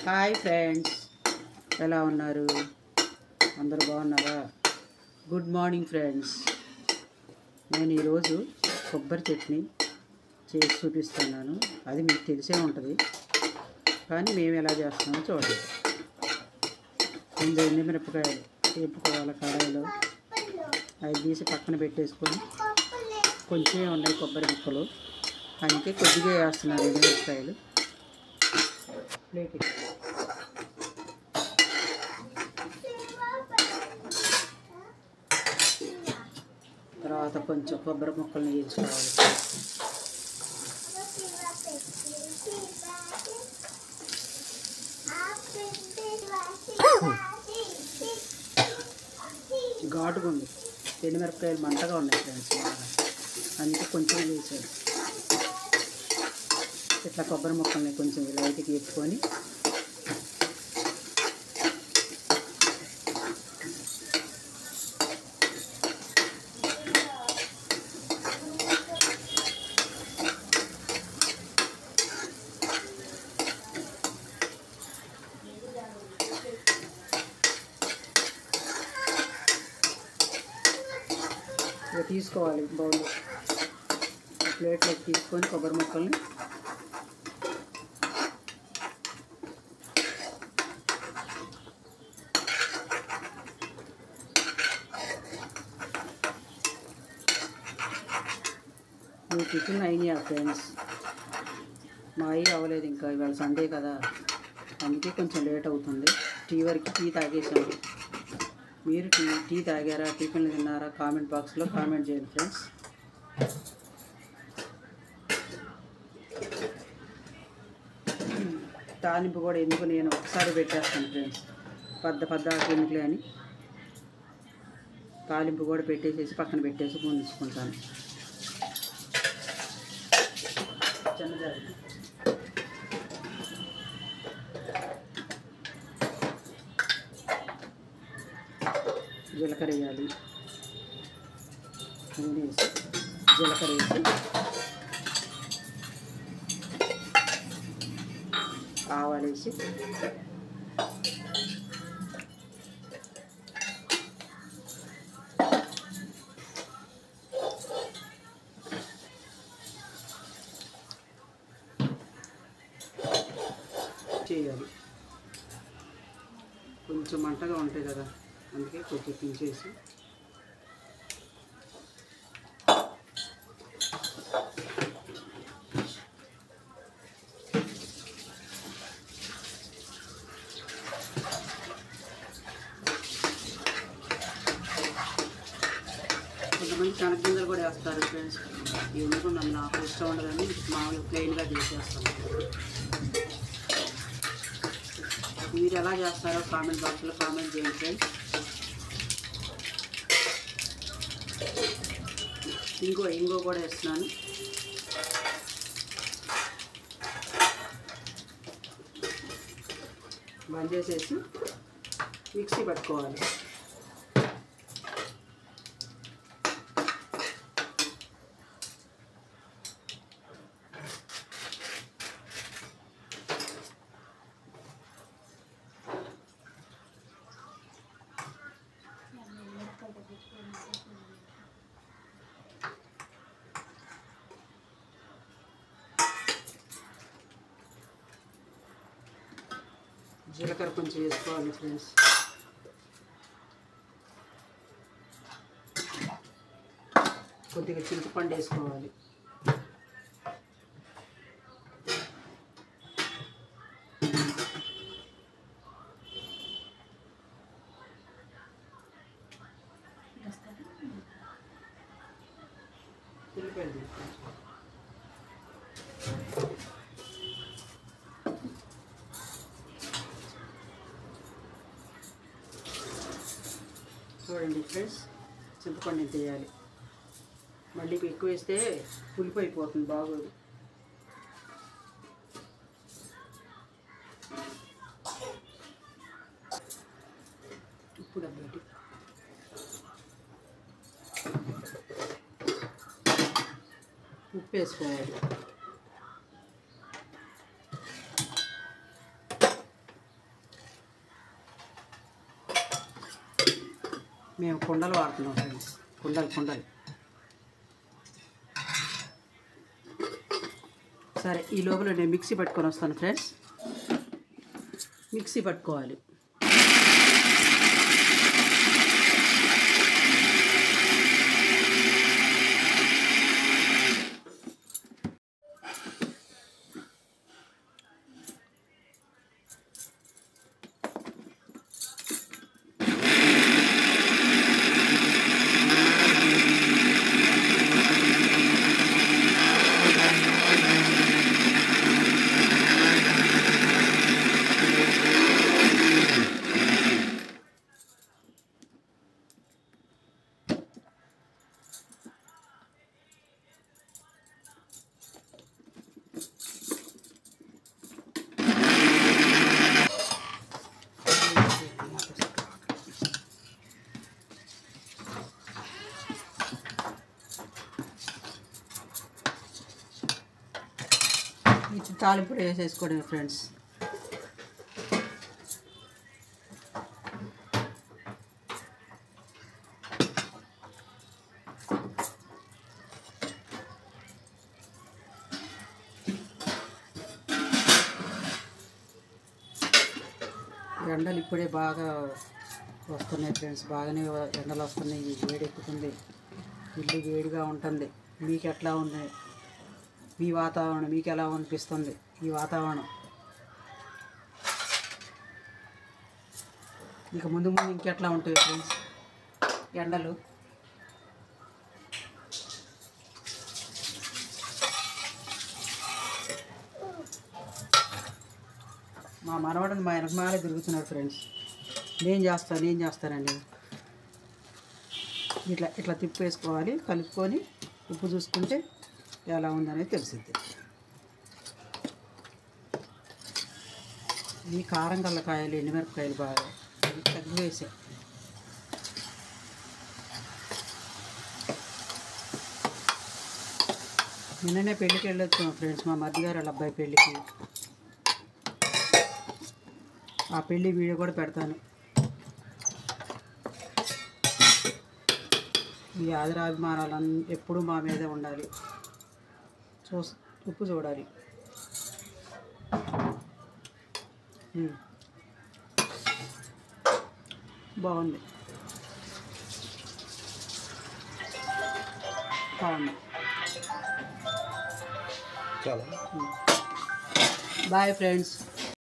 Hi friends, ఎలా ఉన్నారు? అందరూ బాగున్నారా? Good morning friends. నేను ఈరోజు కొబ్బరి చట్నీ చేసి చూపిస్తున్నాను. అది మీకు తెలిసే ఉంటుంది, కానీ మేము ఎలా చేస్తున్నామో చూడండి. ముందు ఎండుమిరపకాయలు వేపుకోవాలి కడాయిలో. అవి తీసి పక్కన పెట్టేసుకొని, కొంచెం ఉన్నాయి కొబ్బరి ముక్కలు, అందుకే కొద్దిగా వేస్తున్నాను ఎండుమిరపకాయలు. ప్లేట్ తర్వాత కొంచెం కొబ్బరి ముక్కల్ని వేసుకోవాలి. ఘాటుగా ఉంది, ఎండుమిరపకాయలు మంటగా ఉన్నాయి ఫ్రెండ్స్, అందుకే కొంచెం వేసాను. ఇట్లా కొబ్బరి ముక్కల్ని కొంచెం లైట్గా వేసుకొని తీసుకోవాలి. బౌల్లో ప్లేట్లోకి తీసుకొని కొబ్బరి ముక్కల్ని మీ టిఫిన్ అయినాయా ఫ్రెండ్స్? మా అయ్యి అవ్వలేదు ఇంకా, ఇవాళ సండే కదా, అందుకే కొంచెం లేట్ అవుతుంది. టీ తాగేసాము. మీరు టీ తాగారా, టిఫిన్లు తిన్నారా? కామెంట్ బాక్స్లో కామెంట్ చేయండి ఫ్రెండ్స్. తాలింపు కూడా ఎందుకు నేను ఒకసారి పెట్టేస్తాను ఫ్రెండ్స్, పద్దాకు ఎందుకులే అని తాలింపు కూడా పెట్టేసేసి పక్కన పెట్టేసి ఉంచుకుంటాను. జీలకర్ర వేయాలి, నూనె వేసి జీలకర్ర వేసి ఆవాలు వేసి చేయాలి. కొంచెం మంటగా ఉంటాయి కదా, అందుకే కొంచెం తీసేసి కొంతమంది శనగగింజలు కూడా వేస్తారు ఫ్రెండ్స్. ఎందుకు నాకు ఇష్టం ఉండదని మామూలు ప్లెయిన్గా తీసేస్తాను. మీరు ఎలా చేస్తారో కామెంట్ బాక్స్లో కామెంట్ చేయండి ఫ్రెండ్స్. ఇంగో కూడా వేస్తున్నాను. బంద్ చేసేసి మిక్సీ పట్టుకోవాలి. జీలకర్ర కొంచెం వేసుకోవాలి ఫ్రెండ్స్. కొద్దిగా చింతపండు వేసుకోవాలి. చూడండి ఫ్రెండ్స్, చింతపండు ఎంత వేయాలి. మళ్ళీ ఎక్కువ వేస్తే పులుపు అయిపోతుంది, బాగోదు. ఇప్పుడు అబ్బాయి ఉప్పు వేసుకోవాలి. కుండలు వాడుతున్నాం ఫ్రెండ్స్, కుండలు. సరే, ఈ లోపల నేను మిక్సీ పట్టుకొని వస్తాను ఫ్రెండ్స్. మిక్సీ పట్టుకోవాలి. తాలింపు వేసేసుకోండి ఫ్రెండ్స్. ఎండలు ఇప్పుడే బాగా వస్తున్నాయి ఫ్రెండ్స్, బాగానే ఎండలు వస్తున్నాయి, వేడి ఎక్కుతుంది, ఇల్లు వేడిగా ఉంటుంది. మీకు ఎట్లా ఉంది మీ వాతావరణం? మీకు ఎలా అనిపిస్తుంది ఈ వాతావరణం? ఇక ముందు ఇంకెట్లా ఉంటాయి ఫ్రెండ్స్ ఎండలు? మా మనవడని మా వెనకమాలే తిరుగుతున్నాడు ఫ్రెండ్స్. నేను చేస్తానండి. ఇట్లా తిప్పేసుకోవాలి, కలుపుకొని ఉప్పు చూసుకుంటే ఎలా ఉందనేది తెలిసిద్ది. ఈ కారం కల్లకాయలు, ఎండుమిరపకాయలు బాగా తగ్గి వేసాయి. నిన్ననే పెళ్ళికి వెళ్ళొచ్చాం ఫ్రెండ్స్, మా మధ్యగారు వాళ్ళ అబ్బాయి పెళ్ళికి. ఆ పెళ్ళి వీడియో కూడా పెడతాను. ఈ ఆదరాభిమానాలు ఎప్పుడూ మా మీదే ఉండాలి. ఉప్పు చూడాలి. బాగుంది. Boy friends.